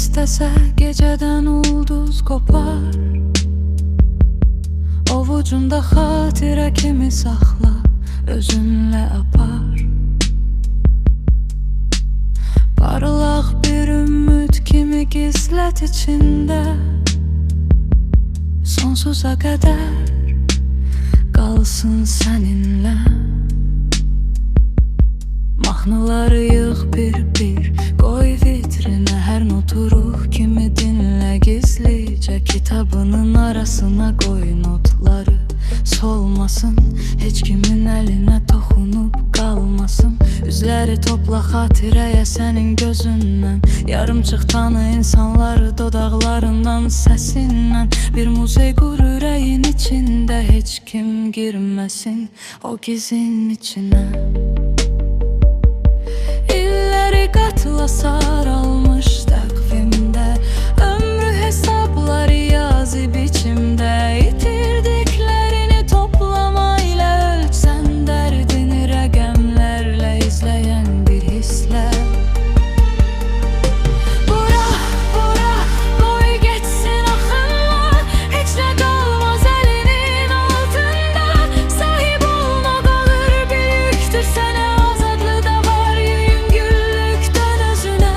istese geceden ulduz kopar. Ovucunda xatirə kimi saxla, özünlə apar. Parlaq bir ümid kimi gizlət içində, sonsuza qədər qalsın səninlə. Mahnıları yığ bir, qoy vitrinə, hər notu ruh kimi dinlə gizlicə. Kitabının arasına qoy notları, solmasın, heç kimin əlinə toxunub qalmasın. Üzləri topla xatirəyə sənin gözündən, yarımçıq tanı insanları dodaqlarından, səsindən. Bir muzey qur ürəyin içində, heç kim girməsin o gizin içinə. Qatla saralmış təqvimdə, ömrü hesabları yazı biçimdə. İtirdiklərini toplamayla ölçsən, dərdini rəqəmlərlə izləyən bir hisslə. Bura, qoy geçsin axınla, heç nə qalmaz əlinin altında. Sahib olma qalır büyüktür sənə, azadlığı da var yüngüllükdən özünə.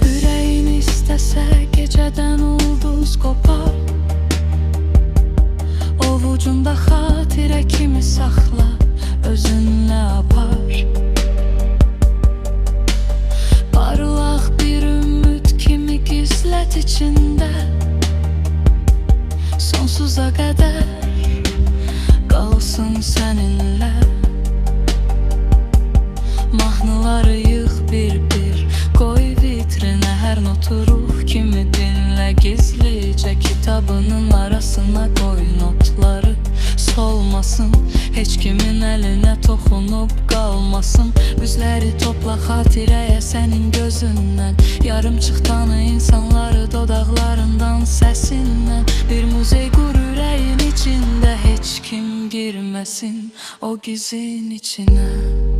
Ürəyin istəsə gecədən ulduz kopar. Ovucunda xatirə kimi saxla, özünlə apar. Parlaq bir ümid kimi gizlət içində, sonsuza qədər qalsın səninlə. Mahnıları yığ bir, qoy vitrinə, hər notu ruh kimi dinlə gizlicə. Kitabının arasına qoy notları, solmasın, heç kimin əlinə toxunub qalmasın. Üzləri topla xatirəyə sənin gözündən, yarımçıq tanı insanları dodaqlarından, səsindən. Bir muzey qur ürəyin içində, heç kim girməsin o gizin içinə.